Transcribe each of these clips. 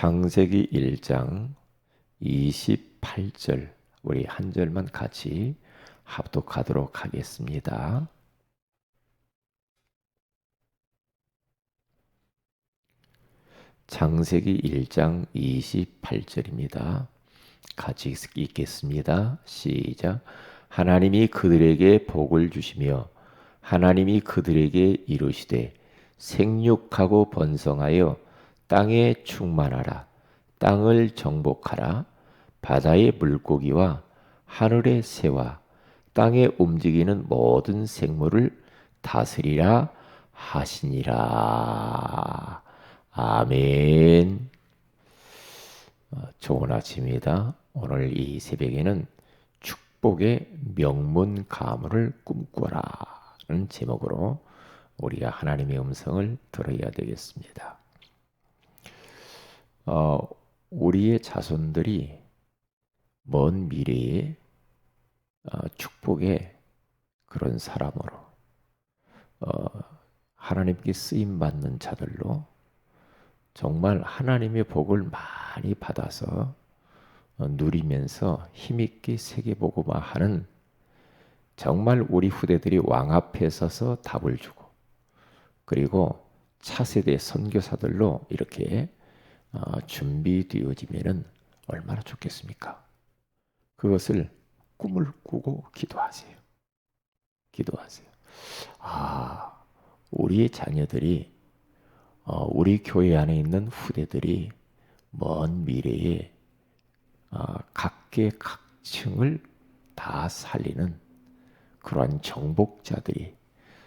창세기 1장 28절 우리 한 절만 같이 합독하도록 하겠습니다. 창세기 1장 28절입니다. 같이 읽겠습니다. 시작. 하나님이 그들에게 복을 주시며 하나님이 그들에게 이르시되 생육하고 번성하여 땅에 충만하라. 땅을 정복하라. 바다의 물고기와 하늘의 새와 땅에 움직이는 모든 생물을 다스리라 하시니라. 아멘. 좋은 아침입니다. 오늘 이 새벽에는 축복의 명문 가문을 꿈꾸라는 제목으로 우리가 하나님의 음성을 들어야 되겠습니다. 우리의 자손들이 먼 미래에 축복의 그런 사람으로 하나님께 쓰임받는 자들로 정말 하나님의 복을 많이 받아서 누리면서 힘있게 세계보고만 하는 정말 우리 후대들이 왕 앞에 서서 답을 주고 그리고 차세대 선교사들로 이렇게 준비되어지면은 얼마나 좋겠습니까? 그것을 꿈을 꾸고 기도하세요. 기도하세요. 우리의 자녀들이 우리 교회 안에 있는 후대들이 먼 미래에 각계 각층을 다 살리는 그러한 정복자들이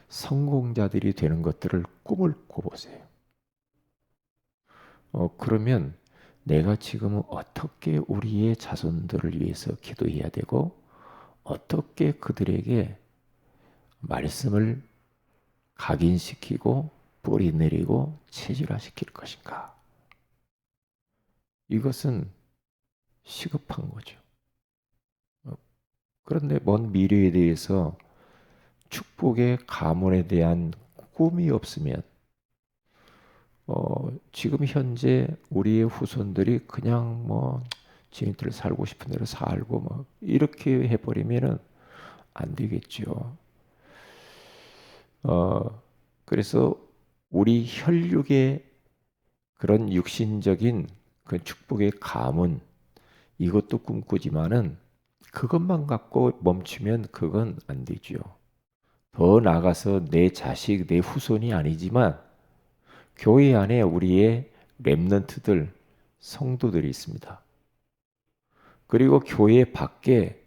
성공자들이 되는 것들을 꿈을 꿔보세요. 그러면 내가 지금 어떻게 우리의 자손들을 위해서 기도해야 되고 어떻게 그들에게 말씀을 각인시키고 뿌리 내리고 체질화시킬 것인가? 이것은 시급한 거죠. 그런데 먼 미래에 대해서 축복의 가문에 대한 꿈이 없으면 지금 현재 우리의 후손들이 그냥 지네들 살고 싶은 대로 살고 이렇게 해버리면은 안 되겠죠. 그래서 우리 혈육의 그런 육신적인 그 축복의 가문 이것도 꿈꾸지만은 그것만 갖고 멈추면 그건 안 되죠. 더 나아가서 내 자식, 내 후손이 아니지만 교회 안에 우리의 렘넌트들, 성도들이 있습니다. 그리고 교회 밖에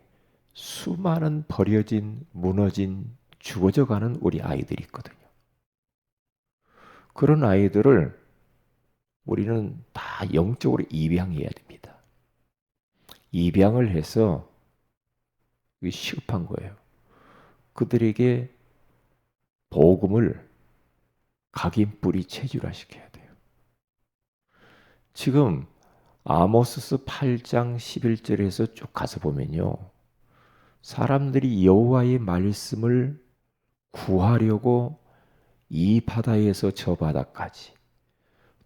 수많은 버려진, 무너진, 죽어져가는 우리 아이들이 있거든요. 그런 아이들을 우리는 다 영적으로 입양해야 됩니다. 입양을 해서 이게 시급한 거예요. 그들에게 복음을 각인 뿌리 체질화시켜야 돼요. 지금 아모스서 8장 11절에서 쭉 가서 보면요. 사람들이 여호와의 말씀을 구하려고 이 바다에서 저 바다까지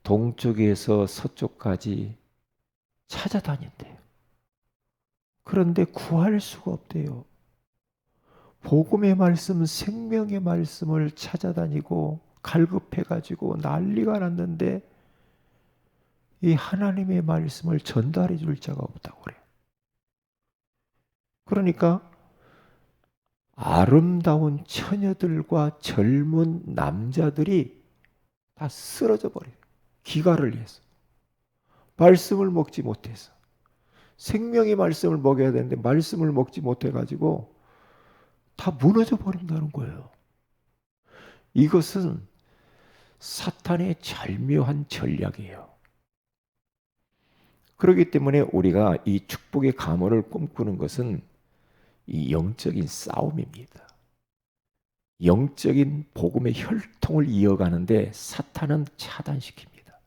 동쪽에서 서쪽까지 찾아다닌대요. 그런데 구할 수가 없대요. 복음의 말씀, 생명의 말씀을 찾아다니고 갈급해가지고 난리가 났는데 이 하나님의 말씀을 전달해 줄 자가 없다고 그래요. 그러니까 아름다운 처녀들과 젊은 남자들이 다 쓰러져 버려요. 기갈을 해서. 말씀을 먹지 못해서. 생명의 말씀을 먹여야 되는데 말씀을 먹지 못해가지고 다 무너져 버린다는 거예요. 이것은 사탄의 절묘한 전략이에요. 그렇기 때문에 우리가 이 축복의 가문을 꿈꾸는 것은 이 영적인 싸움입니다. 영적인 복음의 혈통을 이어가는데 사탄은 차단시킵니다.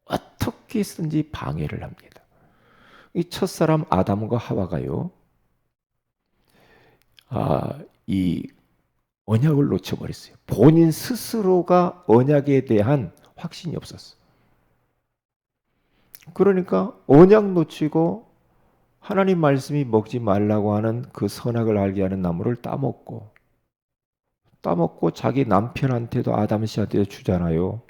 어떻게 해서든지 방해를 합니다. 이 첫사람 아담과 하와가요. 이 언약을 놓쳐버렸어요. 본인 스스로가 언약에 대한 확신이 없었어. 그러니까 언약 놓치고 하나님 말씀이 먹지 말라고 하는 그 선악을 알게 하는 나무를 따먹고 자기 남편한테도 아담 씨한테도 주잖아요.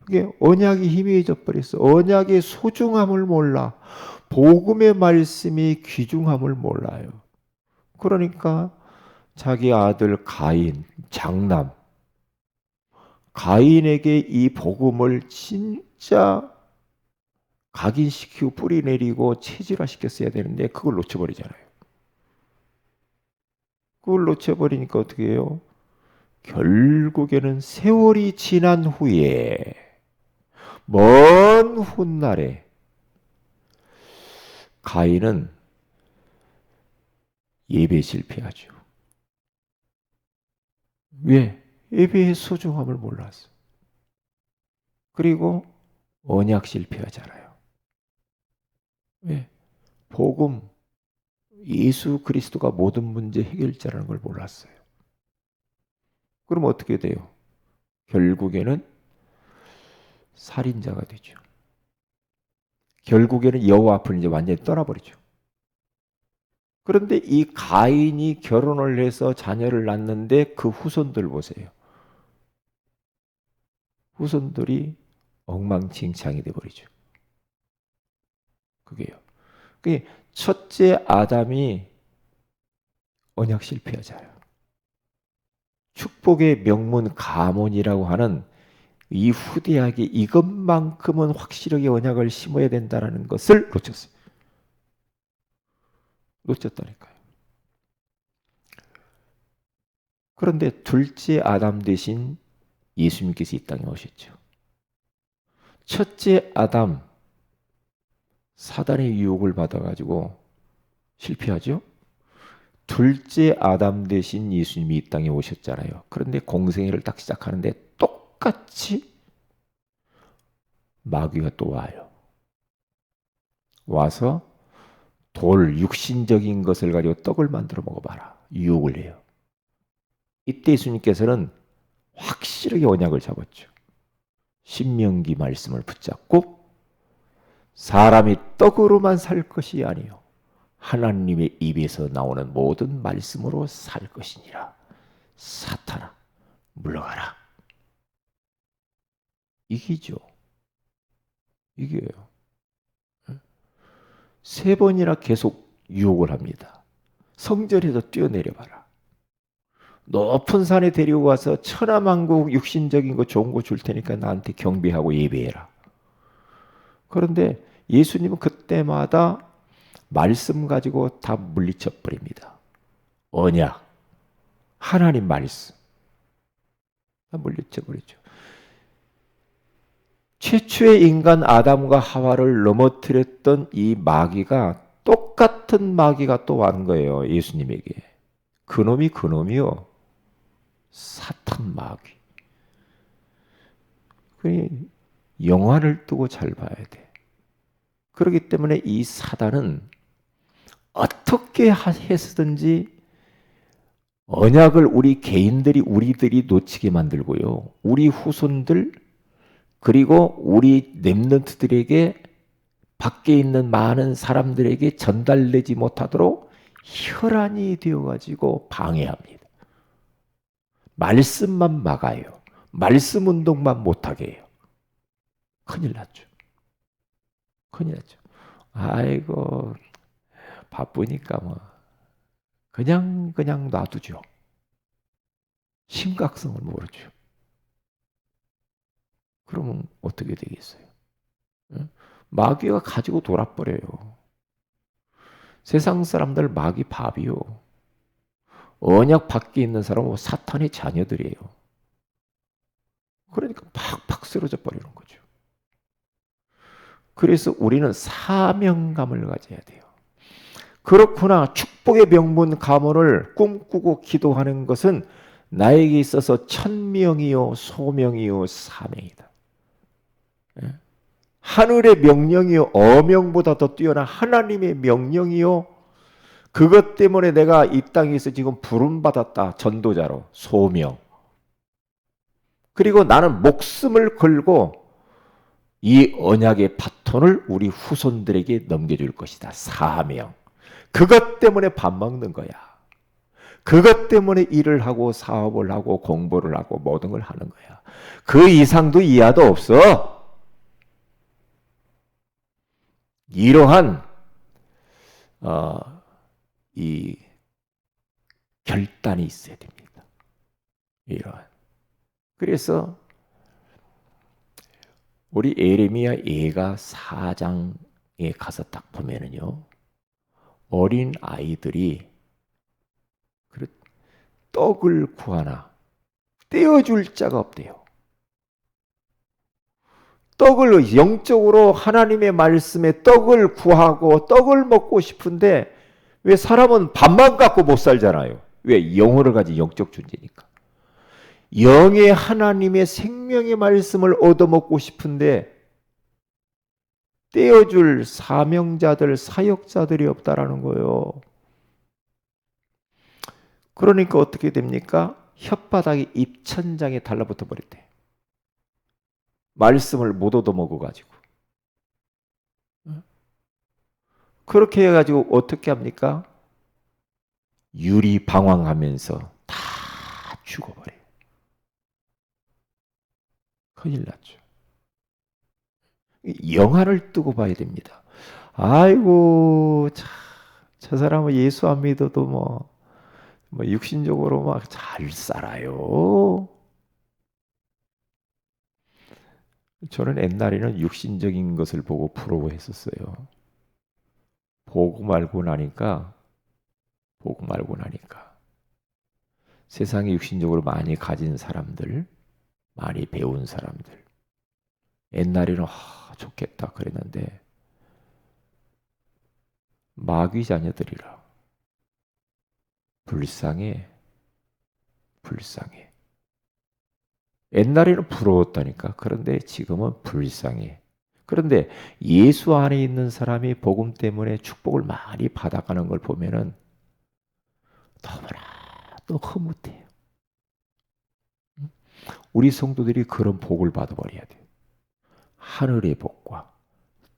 그게 언약이 희미해져 버렸어. 언약의 소중함을 몰라. 복음의 말씀이 귀중함을 몰라요. 그러니까 자기 아들 가인, 장남, 가인에게 이 복음을 진짜 각인시키고 뿌리 내리고 체질화시켰어야 되는데 그걸 놓쳐버리잖아요. 그걸 놓쳐버리니까 어떻게 해요? 결국에는 세월이 지난 후에 먼 훗날에 가인은 예배 실패하죠. 왜? 예배의 소중함을 몰랐어. 그리고 언약 실패하잖아요. 왜? 복음, 예수 그리스도가 모든 문제 해결자라는 걸 몰랐어요. 그럼 어떻게 돼요? 결국에는 살인자가 되죠. 결국에는 여호와 앞을 이제 완전히 떠나버리죠. 그런데 이 가인이 결혼을 해서 자녀를 낳는데 그 후손들 보세요. 후손들이 엉망진창이 돼버리죠. 그게요. 그게 첫째 아담이 언약 실패하잖아요. 축복의 명문 가문이라고 하는 이 후대에게 이것만큼은 확실하게 언약을 심어야 된다는 것을 놓쳤어요. 놓쳤다니까요. 그런데 둘째 아담 대신 예수님께서 이 땅에 오셨죠. 첫째 아담 사단의 유혹을 받아가지고 실패하죠. 둘째 아담 대신 예수님이 이 땅에 오셨잖아요. 그런데 공생애를 딱 시작하는데 똑같이 마귀가 또 와요. 와서 돌, 육신적인 것을 가지고 떡을 만들어 먹어봐라. 유혹을 해요. 이때 예수님께서는 확실하게 언약을 잡았죠. 신명기 말씀을 붙잡고 사람이 떡으로만 살 것이 아니요 하나님의 입에서 나오는 모든 말씀으로 살 것이니라. 사탄아 물러가라. 이기죠. 이겨요. 세 번이나 계속 유혹을 합니다. 성전에서 뛰어내려봐라. 높은 산에 데리고 가서 천하만국 육신적인 거 좋은 거 줄 테니까 나한테 경배하고 예배해라. 그런데 예수님은 그때마다 말씀 가지고 다 물리쳐 버립니다. 언약, 하나님 말씀 다 물리쳐 버리죠. 최초의 인간 아담과 하와를 넘어뜨렸던 이 마귀가 똑같은 마귀가 또 왔는 거예요. 예수님에게. 그놈이요. 사탄 마귀. 그러니 영화를 두고 잘 봐야 돼. 그렇기 때문에 이 사단은 어떻게 해서든지 언약을 우리들이 놓치게 만들고요. 우리 후손들 그리고 우리 렘넌트들에게 밖에 있는 많은 사람들에게 전달되지 못하도록 혈안이 되어가지고 방해합니다. 말씀만 막아요. 말씀 운동만 못하게 해요. 큰일 났죠. 큰일 났죠. 아이고 바쁘니까 뭐 그냥 놔두죠. 심각성을 모르죠. 그러면 어떻게 되겠어요? 마귀가 가지고 돌아버려요. 세상 사람들 마귀 밥이요. 언약 밖에 있는 사람은 사탄의 자녀들이에요. 그러니까 팍팍 쓰러져 버리는 거죠. 그래서 우리는 사명감을 가져야 돼요. 그렇구나. 축복의 명분 가문을 꿈꾸고 기도하는 것은 나에게 있어서 천명이요 소명이요 사명이다. 하늘의 명령이요 어명보다 더 뛰어난 하나님의 명령이요 그것 때문에 내가 이 땅에서 지금 부름받았다. 전도자로 소명. 그리고 나는 목숨을 걸고 이 언약의 바톤을 우리 후손들에게 넘겨줄 것이다. 사명. 그것 때문에 밥 먹는 거야. 그것 때문에 일을 하고 사업을 하고 공부를 하고 모든 걸 하는 거야. 그 이상도 이하도 없어. 이러한 이 결단이 있어야 됩니다. 이러한. 그래서 우리 예레미야 예가 4장에 가서 딱 보면은요, 어린 아이들이 떡을 구하나 떼어줄 자가 없대요. 떡을 영적으로 하나님의 말씀에 떡을 구하고 떡을 먹고 싶은데 왜 사람은 밥만 갖고 못 살잖아요. 왜? 영혼을 가진 영적 존재니까. 영의 하나님의 생명의 말씀을 얻어먹고 싶은데 떼어줄 사명자들, 사역자들이 없다라는 거예요. 그러니까 어떻게 됩니까? 혓바닥이 입천장에 달라붙어 버렸대. 말씀을 못 얻어먹어가지고. 그렇게 해가지고 어떻게 합니까? 유리방황하면서 다 죽어버려요. 큰일 났죠. 영화를 뜨고 봐야 됩니다. 아이고, 저 사람은 예수 안 믿어도 뭐 육신적으로 막 잘 살아요. 저는 옛날에는 육신적인 것을 보고 부러워했었어요. 보고 말고 나니까 세상에 육신적으로 많이 가진 사람들, 많이 배운 사람들, 옛날에는 좋겠다 그랬는데 마귀 자녀들이라 불쌍해. 옛날에는 부러웠다니까. 그런데 지금은 불쌍해. 그런데 예수 안에 있는 사람이 복음 때문에 축복을 많이 받아가는 걸 보면은 너무나도 흐뭇해요. 우리 성도들이 그런 복을 받아버려야 돼요. 하늘의 복과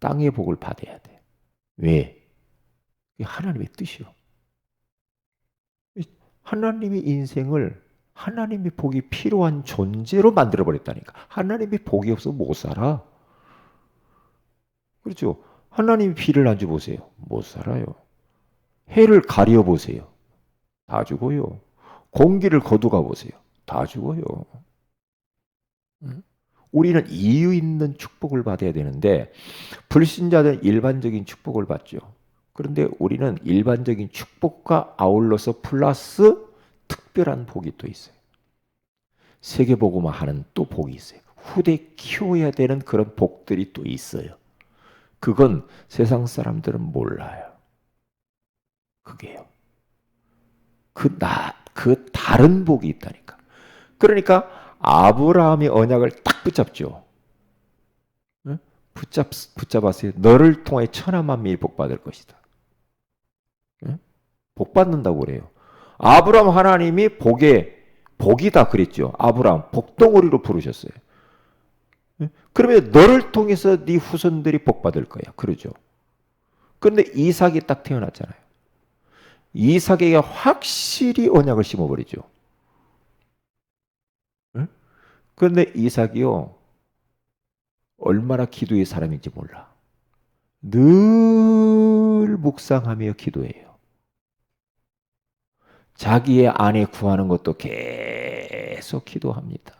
땅의 복을 받아야 돼. 왜? 하나님의 뜻이요. 하나님의 인생을 하나님의 복이 필요한 존재로 만들어버렸다니까. 하나님의 복이 없으면 못 살아. 그렇죠? 하나님이 비를 안 줘보세요. 못 살아요. 해를 가려보세요. 다 죽어요. 공기를 거두가 보세요. 다 죽어요. 우리는 이유 있는 축복을 받아야 되는데 불신자들은 일반적인 축복을 받죠. 그런데 우리는 일반적인 축복과 아울러서 플러스 특별한 복이 또 있어요. 세계복음화 하는 또 복이 있어요. 후대 키워야 되는 그런 복들이 또 있어요. 그건 세상 사람들은 몰라요. 그게요. 그 다른 복이 있다니까. 그러니까 아브라함이 언약을 딱 붙잡죠. 붙잡았어요. 너를 통해 천하 만민이 복받을 것이다. 복받는다고 그래요. 아브라함 하나님이 복이다 그랬죠. 아브라함 복덩어리로 부르셨어요. 그러면 너를 통해서 네 후손들이 복받을 거야. 그러죠. 그런데 이삭이 딱 태어났잖아요. 이삭에게 확실히 언약을 심어버리죠. 그런데 이삭이요, 얼마나 기도의 사람인지 몰라. 늘 묵상하며 기도해요. 자기의 아내 구하는 것도 계속 기도합니다.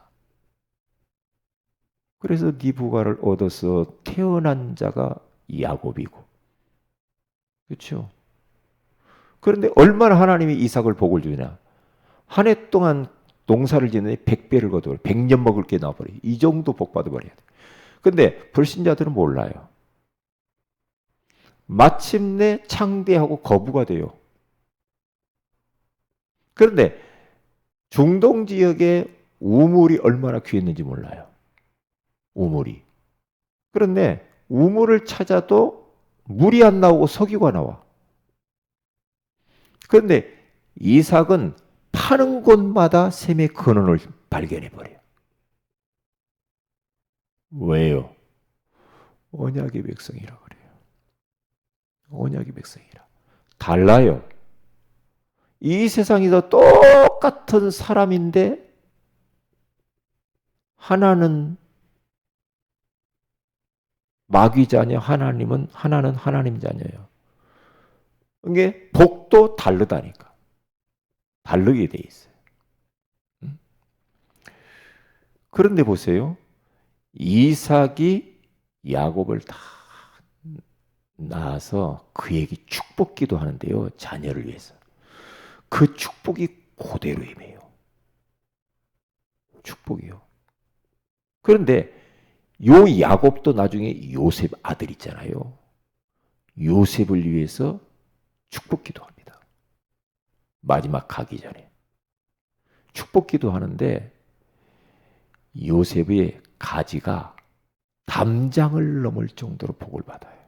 그래서 니부가를 얻어서 태어난 자가 야곱이고, 그렇죠? 그런데 얼마나 하나님이 이삭을 복을 주냐? 한 해 동안 농사를 짓는데 100배를 거둬, 100년 먹을 게 나와버려. 이 정도 복 받아버려야 돼. 근데 불신자들은 몰라요. 마침내 창대하고 거부가 돼요. 그런데 중동 지역에 우물이 얼마나 귀했는지 몰라요. 우물이. 그런데 우물을 찾아도 물이 안 나오고 석유가 나와. 그런데 이삭은 파는 곳마다 샘의 근원을 발견해버려요. 왜요? 언약의 백성이라 그래요. 언약의 백성이라. 달라요. 이 세상에서 똑같은 사람인데 하나는 마귀 자녀, 하나는 하나님 자녀예요. 이게 복도 다르다니까. 다르게 돼 있어요. 그런데 보세요. 이삭이 야곱을 다 낳아서 그에게 축복기도 하는데요. 자녀를 위해서. 그 축복이 그대로 임해요. 축복이요. 그런데 요 야곱도 나중에 요셉 아들 있잖아요. 요셉을 위해서 축복기도 합니다. 마지막 가기 전에. 축복기도 하는데 요셉의 가지가 담장을 넘을 정도로 복을 받아요.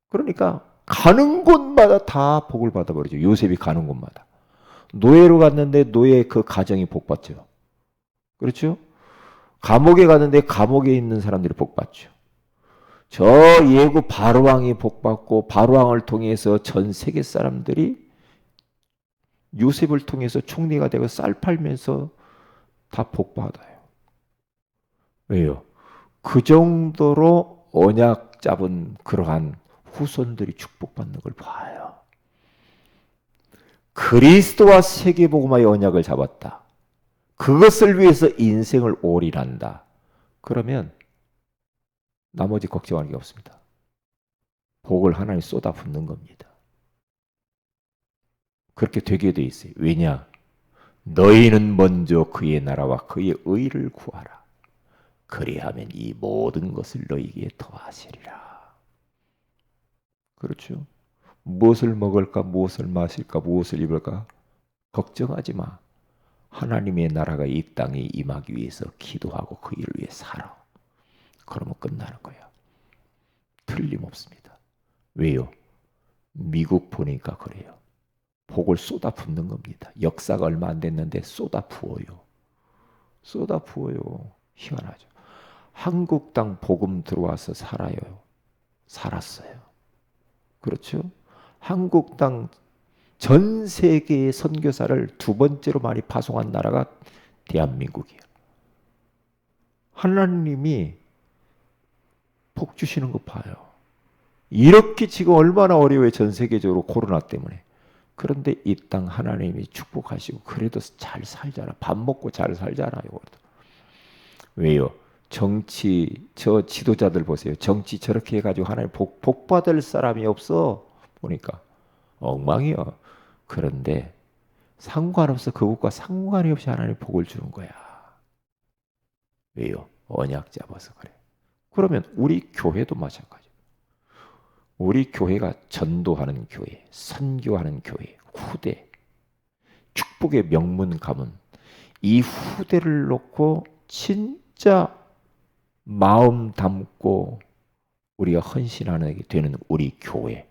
그러니까 가는 곳마다 다 복을 받아버리죠. 요셉이 가는 곳마다. 노예로 갔는데 노예 그 가정이 복받죠. 그렇죠? 감옥에 갔는데 감옥에 있는 사람들이 복받죠. 저 예고 바로왕이 복받고 바로왕을 통해서 전 세계 사람들이 요셉을 통해서 총리가 되고 쌀 팔면서 다 복받아요. 왜요? 그 정도로 언약 잡은 그러한 후손들이 축복받는 걸 봐요. 그리스도와 세계복음화의 언약을 잡았다. 그것을 위해서 인생을 올인한다. 그러면 나머지 걱정할 게 없습니다. 복을 하나님 쏟아붓는 겁니다. 그렇게 되게 돼 있어요. 왜냐? 너희는 먼저 그의 나라와 그의 의를 구하라. 그리하면 이 모든 것을 너희에게 더하시리라. 그렇죠? 무엇을 먹을까, 무엇을 마실까, 무엇을 입을까 걱정하지 마. 하나님의 나라가 이 땅에 임하기 위해서 기도하고 그 일을 위해 살아. 그러면 끝나는 거야. 틀림없습니다. 왜요? 미국 보니까 그래요. 복을 쏟아붓는 겁니다. 역사가 얼마 안 됐는데 쏟아부어요. 쏟아부어요. 희한하죠. 한국 땅 복음 들어와서 살아요. 살았어요. 그렇죠? 한국 땅 전 세계의 선교사를 두 번째로 많이 파송한 나라가 대한민국이에요. 하나님이 복 주시는 거 봐요. 이렇게 지금 얼마나 어려워요. 전 세계적으로 코로나 때문에. 그런데 이 땅 하나님이 축복하시고 그래도 잘 살잖아. 밥 먹고 잘 살잖아요. 왜요? 정치 저 지도자들 보세요. 정치 저렇게 해가지고 하나님 복 받을 사람이 없어. 보니까 엉망이요. 그런데 상관없어. 그것과 상관이 없이 하나님 복을 주는 거야. 왜요? 언약 잡아서 그래. 그러면 우리 교회도 마찬가지. 우리 교회가 전도하는 교회, 선교하는 교회, 후대, 축복의 명문 가문, 이 후대를 놓고 진짜 마음 담고 우리가 헌신하게 되는 우리 교회,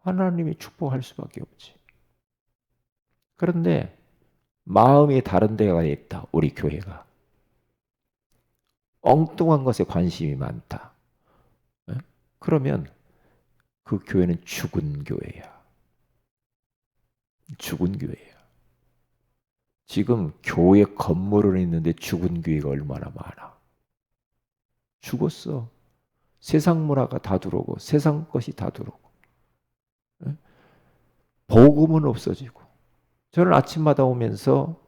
하나님이 축복할 수밖에 없지. 그런데 마음이 다른 데가 있다. 우리 교회가 엉뚱한 것에 관심이 많다. 그러면 그 교회는 죽은 교회야. 죽은 교회야. 지금 교회 건물은 있는데 죽은 교회가 얼마나 많아. 죽었어. 세상 문화가 다 들어오고 세상 것이 다 들어오고 복음은 없어지고. 저는 아침마다 오면서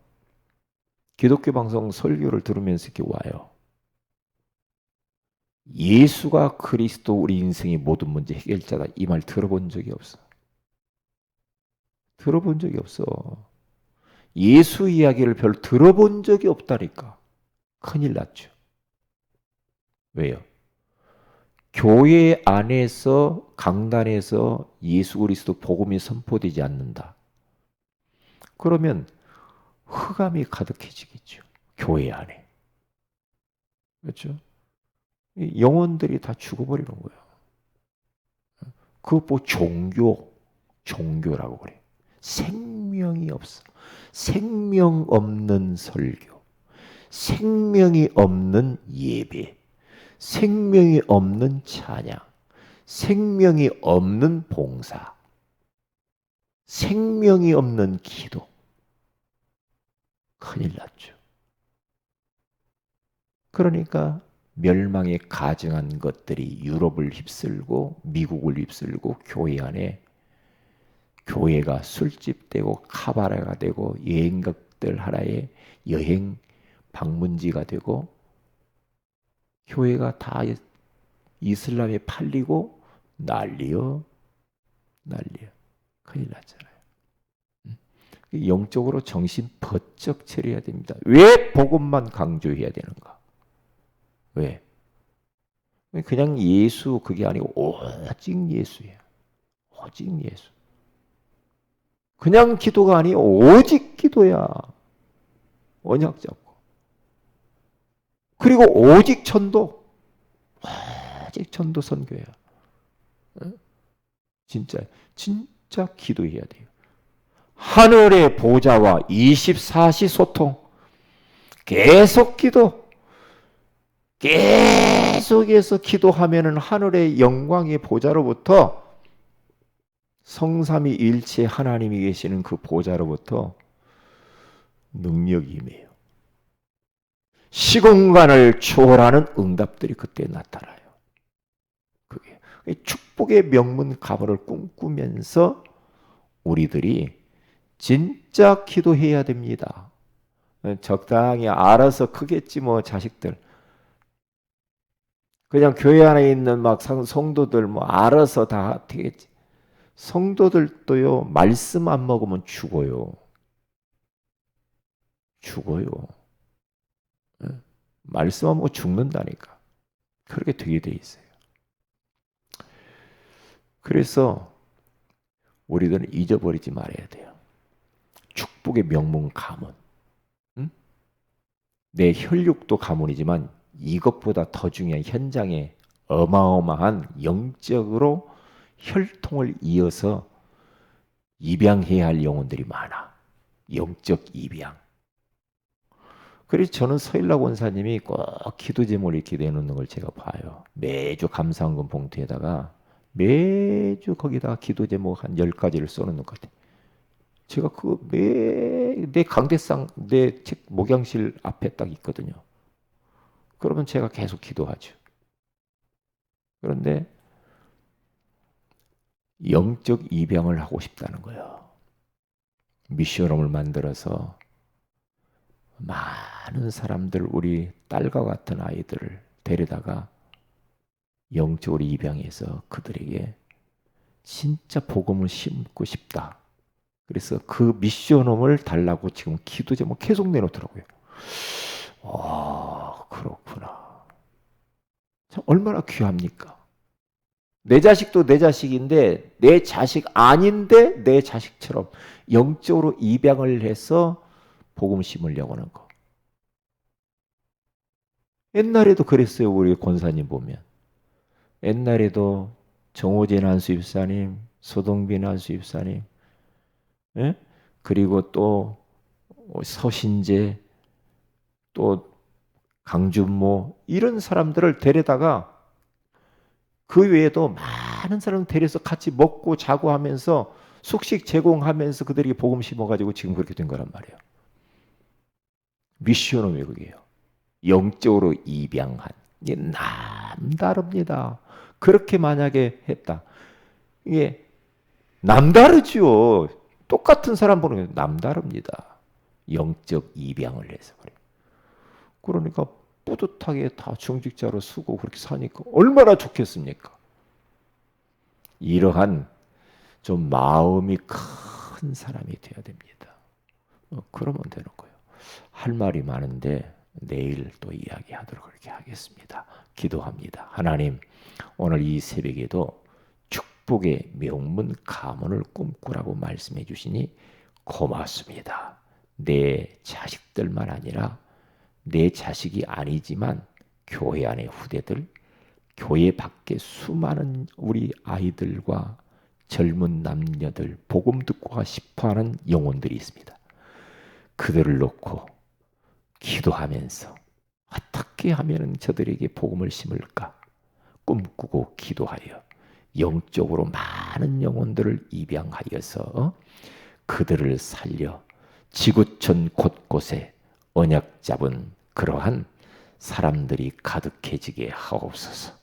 기독교 방송 설교를 들으면서 이렇게 와요. 예수가 그리스도 우리 인생의 모든 문제 해결자다. 이 말 들어본 적이 없어. 들어본 적이 없어. 예수 이야기를 별로 들어본 적이 없다니까. 큰일 났죠. 왜요? 교회 안에서 강단에서 예수 그리스도 복음이 선포되지 않는다. 그러면 흑암이 가득해지겠죠. 교회 안에. 그렇죠? 영혼들이 다 죽어버리는 거예요. 그거 뭐 종교라고 그래. 생명이 없어. 생명 없는 설교. 생명이 없는 예배. 생명이 없는 찬양, 생명이 없는 봉사, 생명이 없는 기도. 큰일 났죠. 그러니까 멸망에 가증한 것들이 유럽을 휩쓸고 미국을 휩쓸고 교회 안에 교회가 술집되고 카바레가 되고 여행객들 하나의 여행 방문지가 되고 교회가 다 이슬람에 팔리고 난리요. 큰일 났잖아요. 영적으로 정신 번쩍 차려야 됩니다. 왜 복음만 강조해야 되는가? 왜? 그냥 예수 그게 아니고 오직 예수예요. 오직 예수. 그냥 기도가 아니고 오직 기도야. 언약 잡고. 그리고 오직 전도. 오직 전도 선교야. 진짜 기도해야 돼요. 하늘의 보좌와 24시 소통. 계속 기도. 계속해서 기도하면은 하늘의 영광의 보좌로부터 성삼위 일체 하나님이 계시는 그 보좌로부터 능력이 임해요. 시공간을 초월하는 응답들이 그때 나타나요. 그게 축복의 명문 가보를 꿈꾸면서 우리들이 진짜 기도해야 됩니다. 적당히 알아서 크겠지 뭐 자식들. 그냥 교회 안에 있는 막 성도들 뭐 알아서 다 되겠지. 성도들도요 말씀 안 먹으면 죽어요. 말씀 안 먹으면 죽는다니까. 그렇게 되게 돼 있어요. 그래서 우리들은 잊어버리지 말아야 돼요. 축복의 명문 가문. 내 혈육도 가문이지만 이것보다 더 중요한 현장에 어마어마한 영적으로 혈통을 이어서 입양해야 할 영혼들이 많아. 영적 입양. 그래서 저는 서일락 원사님이 꼭 기도 제목을 이렇게 내놓는 걸 제가 봐요. 매주 감사헌금 봉투에다가 매주 거기다가 기도 제목 한 10가지를 써놓는 것 같아요. 제가 그거 내 강대상, 내 책 목양실 앞에 딱 있거든요. 그러면 제가 계속 기도하죠. 그런데 영적 입양을 하고 싶다는 거예요. 미션홈을 만들어서 많은 사람들, 우리 딸과 같은 아이들을 데려다가 영적으로 입양해서 그들에게 진짜 복음을 심고 싶다. 그래서 그 미션홈을 달라고 지금 기도 제목 계속 내놓더라고요. 그렇구나. 참 얼마나 귀합니까? 내 자식도 내 자식인데 내 자식 아닌데 내 자식처럼 영적으로 입양을 해서 복음 심으려고 하는 거. 옛날에도 그랬어요. 우리 권사님 보면. 옛날에도 정호진 한수입사님, 소동빈 한수입사님, 예? 그리고 또 서신재, 또 강준모 이런 사람들을 데려다가 그 외에도 많은 사람 데려서 같이 먹고 자고 하면서 숙식 제공하면서 그들에게 복음 심어가지고 지금 그렇게 된 거란 말이에요. 미션은 왜 그게요? 영적으로 입양한. 이게 남다릅니다. 그렇게 만약에 했다. 이게 남다르죠. 똑같은 사람 보는 게 남다릅니다. 영적 입양을 해서 그래요. 그러니까 뿌듯하게 다 중직자로 쓰고 그렇게 사니까 얼마나 좋겠습니까? 이러한 좀 마음이 큰 사람이 되어야 됩니다. 그러면 되는 거예요. 할 말이 많은데 내일 또 이야기하도록 그렇게 하겠습니다. 기도합니다. 하나님, 오늘 이 새벽에도 축복의 명문 가문을 꿈꾸라고 말씀해 주시니 고맙습니다. 내 자식들만 아니라 내 자식이 아니지만 교회 안의 후대들, 교회 밖에 수많은 우리 아이들과 젊은 남녀들, 복음 듣고 싶어하는 영혼들이 있습니다. 그들을 놓고 기도하면서 어떻게 어떻게 하면 저들에게 복음을 심을까 꿈꾸고 기도하여 영적으로 많은 영혼들을 입양하여서 그들을 살려 지구촌 곳곳에 언약 잡은 그러한 사람들이 가득해지게 하옵소서.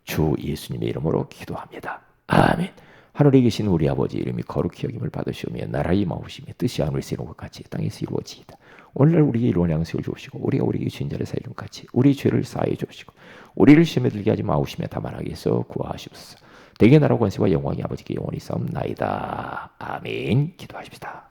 주 예수님의 이름으로 기도합니다. 아멘. 하늘에 계신 우리 아버지 이름이 거룩히 여김을 받으시오며 나라의 임하옵시며 뜻이 하늘에서 이룬 것 같이 땅에서 이루어지이다. 오늘날 우리에게 일원 양식을 주옵시고 우리가 우리에게 죄인 자를 사해 준 같이 우리 죄를 사해 주옵시고 우리를 시험에 들게 하지 마옵시며 다만 악에서 구하시옵소서. 대개 나라 권세와 영광이 아버지께 영원히 싸움나이다. 아멘. 기도하십시다.